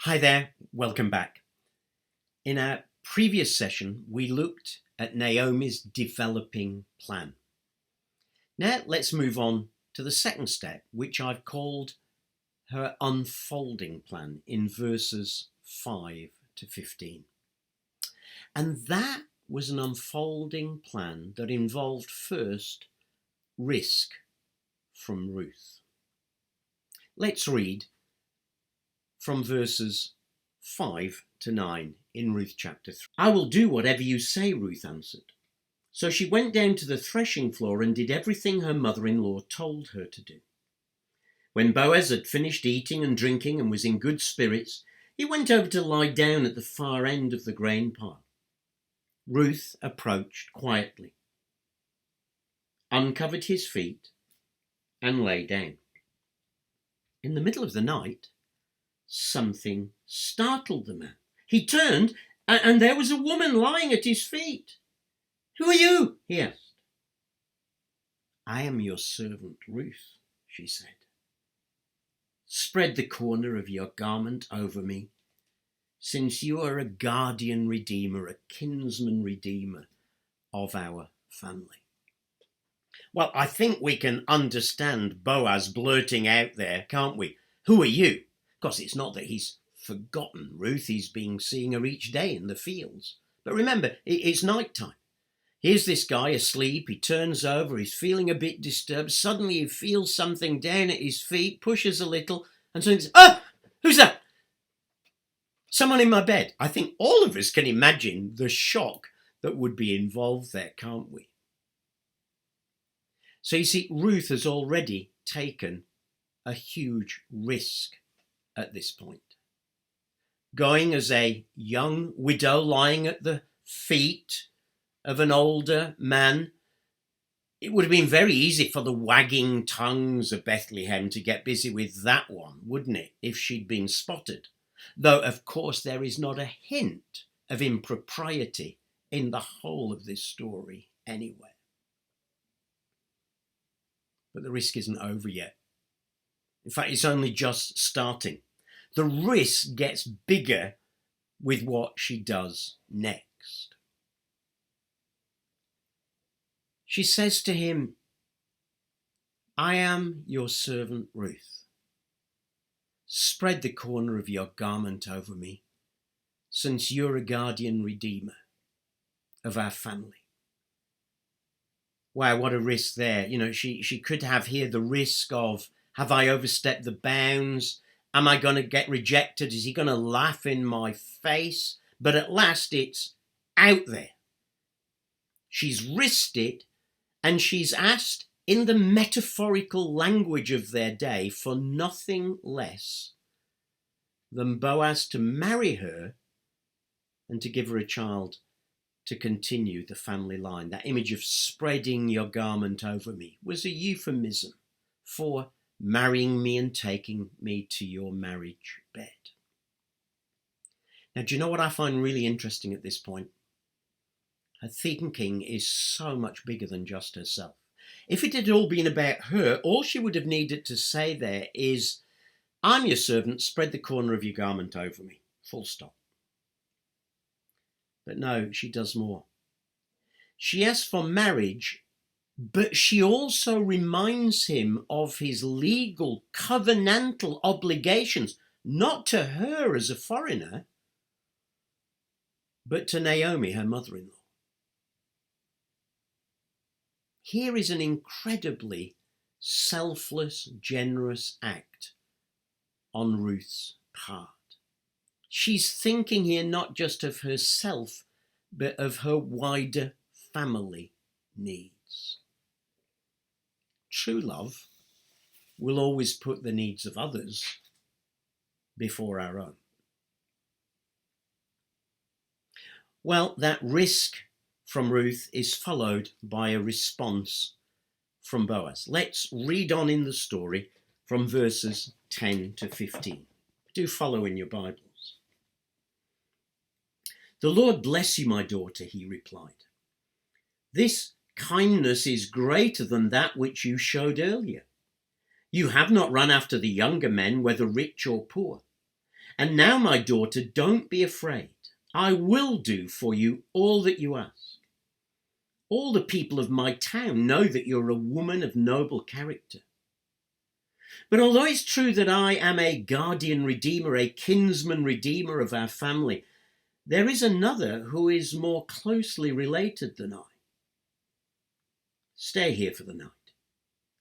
Hi there, welcome back. In our previous session, we looked at Naomi's developing plan. Now let's move on to the second step, which I've called her unfolding plan in verses 5 to 15. And that was an unfolding plan that involved first risk from Ruth. Let's read from verses 5 to 9 in Ruth chapter 3. "I will do whatever you say," Ruth answered. So she went down to the threshing floor and did everything her mother-in-law told her to do. When Boaz had finished eating and drinking and was in good spirits, he went over to lie down at the far end of the grain pile. Ruth approached quietly, uncovered his feet, and lay down. In the middle of the night, something startled the man. He turned, and there was a woman lying at his feet. "Who are you?" he asked. "I am your servant Ruth," she said. "Spread the corner of your garment over me, since you are a guardian redeemer, a kinsman redeemer of our family." Well, I think we can understand Boaz blurting out there, can't we? "Who are you?" Because it's not that he's forgotten Ruth, he's been seeing her each day in the fields. But remember, it's night time. Here's this guy asleep, he turns over, he's feeling a bit disturbed. Suddenly he feels something down at his feet, pushes a little, and so he says, "Oh, who's that?" "Someone in my bed." I think all of us can imagine the shock that would be involved there, can't we? So you see, Ruth has already taken a huge risk at this point. Going as a young widow lying at the feet of an older man, it would have been very easy for the wagging tongues of Bethlehem to get busy with that one, wouldn't it, if she'd been spotted? Though, of course, there is not a hint of impropriety in the whole of this story anyway. But the risk isn't over yet. In fact, it's only just starting. The risk gets bigger with what she does next. She says to him, "I am your servant Ruth. Spread the corner of your garment over me, since you're a guardian redeemer of our family." Wow, what a risk there. You know, she could have here the risk of, have I overstepped the bounds? Am I going to get rejected? Is he going to laugh in my face? But at last it's out there. She's risked it, and she's asked, in the metaphorical language of their day, for nothing less than Boaz to marry her and to give her a child to continue the family line. That image of spreading your garment over me was a euphemism for marrying me and taking me to your marriage bed. Now, do you know what I find really interesting at this point? Her thinking is so much bigger than just herself. If it had all been about her, all she would have needed to say there is, "I'm your servant, spread the corner of your garment over me." Full stop. But no, she does more. She asks for marriage, but she also reminds him of his legal, covenantal obligations, not to her as a foreigner, but to Naomi, her mother-in-law. Here is an incredibly selfless, generous act on Ruth's part. She's thinking here not just of herself, but of her wider family needs. True love will always put the needs of others before our own. Well, that risk from Ruth is followed by a response from Boaz. Let's read on in the story from verses 10 to 15. Do follow in your Bibles. "The Lord bless you, my daughter," he replied. "This kindness is greater than that which you showed earlier. You have not run after the younger men, whether rich or poor. And now, my daughter, don't be afraid. I will do for you all that you ask. All the people of my town know that you're a woman of noble character. But although it's true that I am a guardian redeemer, a kinsman redeemer of our family, there is another who is more closely related than I. Stay here for the night.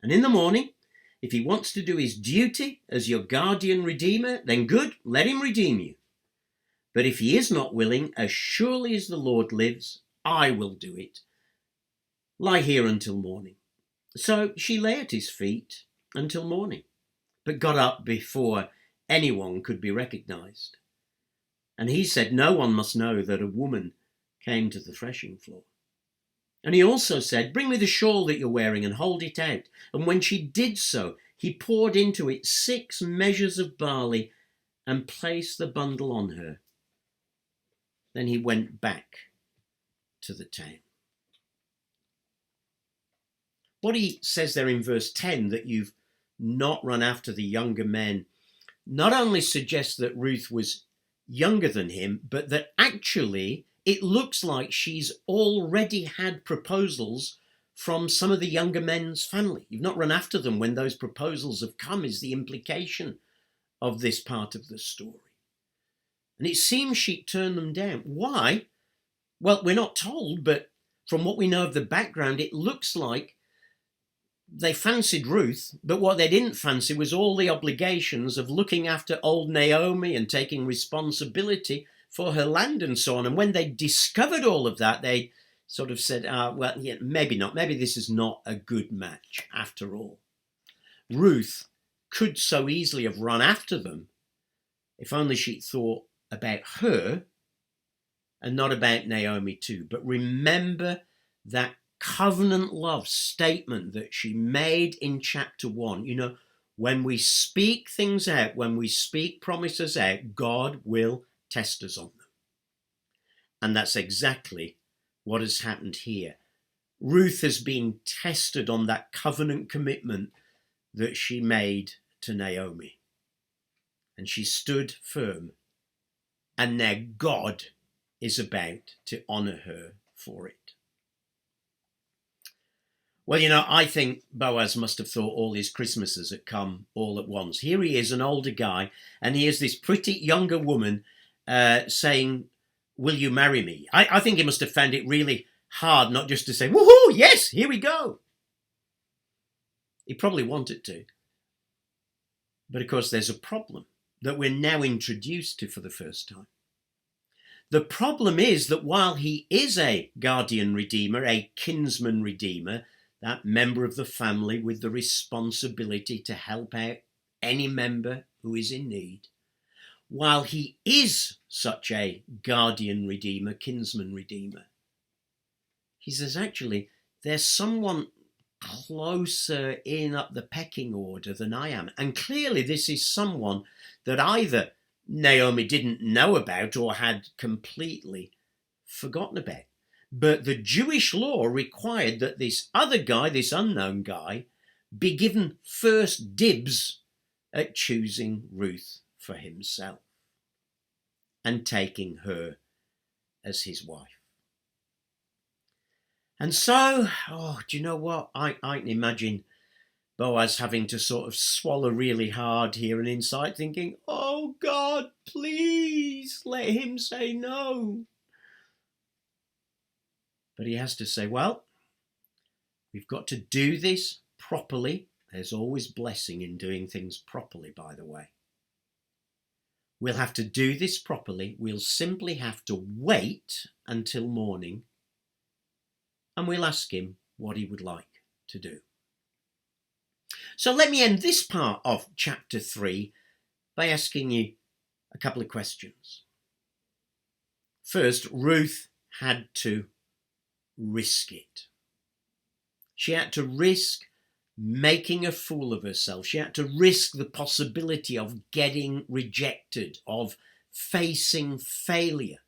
And in the morning, if he wants to do his duty as your guardian redeemer, then good, let him redeem you. But if he is not willing, as surely as the Lord lives, I will do it. Lie here until morning. So she lay at his feet until morning, but got up before anyone could be recognized. And he said, no one must know that a woman came to the threshing floor. And he also said, bring me the shawl that you're wearing and hold it out. And when she did so, he poured into it 6 measures of barley and placed the bundle on her. Then he went back to the town. What he says there in verse 10, that you've not run after the younger men, not only suggests that Ruth was younger than him, but that actually it looks like she's already had proposals from some of the younger men's family. You've not run after them when those proposals have come, is the implication of this part of the story. And it seems she turned them down. Why? Well, we're not told, but from what we know of the background, it looks like they fancied Ruth, but what they didn't fancy was all the obligations of looking after old Naomi and taking responsibility for her land and so on. And when they discovered all of that, they sort of said, well, yeah, maybe not. Maybe this is not a good match after all. Ruth could so easily have run after them if only she'd thought about her and not about Naomi too. But remember that covenant love statement that she made in chapter 1. You know, when we speak things out, when we speak promises out, God will test us on them. And that's exactly what has happened here. Ruth has been tested on that covenant commitment that she made to Naomi. And she stood firm. And now God is about to honor her for it. Well, you know, I think Boaz must have thought all his Christmases had come all at once. Here he is, an older guy, and he has this pretty younger woman saying, will you marry me? I think he must have found it really hard not just to say, woohoo, yes, here we go. He probably wanted to. But of course, there's a problem that we're now introduced to for the first time. The problem is that while he is a guardian redeemer, a kinsman redeemer, that member of the family with the responsibility to help out any member who is in need, while he is such a guardian redeemer, kinsman redeemer, he says, actually, there's someone closer in up the pecking order than I am. And clearly this is someone that either Naomi didn't know about or had completely forgotten about. But the Jewish law required that this other guy, this unknown guy, be given first dibs at choosing Ruth for himself and taking her as his wife. And so, do you know what? I can imagine Boaz having to sort of swallow really hard here and inside thinking, oh God, please let him say no. But he has to say, well, we've got to do this properly. There's always blessing in doing things properly, by the way. We'll have to do this properly. We'll simply have to wait until morning, and we'll ask him what he would like to do. So let me end this part of chapter 3 by asking you a couple of questions. First, Ruth had to risk it. She had to risk making a fool of herself. She had to risk the possibility of getting rejected, of facing failure.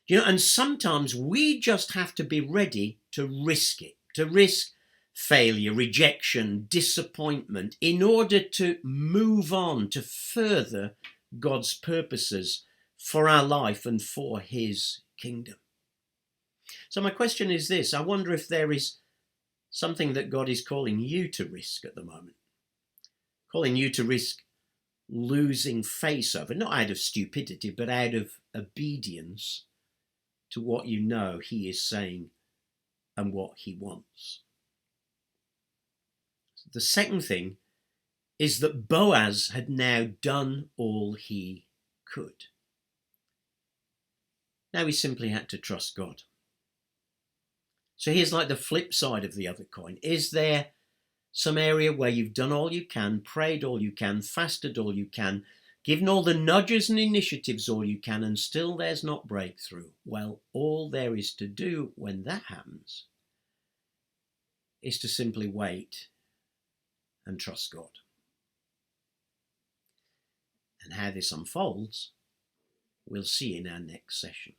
You know, and sometimes we just have to be ready to risk it, to risk failure, rejection, disappointment, in order to move on, to further God's purposes for our life and for his kingdom. So my question is this: I wonder if there is something that God is calling you to risk at the moment, calling you to risk losing face over, not out of stupidity, but out of obedience to what you know he is saying and what he wants. The second thing is that Boaz had now done all he could. Now he simply had to trust God. So here's like the flip side of the other coin. Is there some area where you've done all you can, prayed all you can, fasted all you can, given all the nudges and initiatives all you can, and still there's not breakthrough? Well, all there is to do when that happens is to simply wait and trust God. And how this unfolds, we'll see in our next session.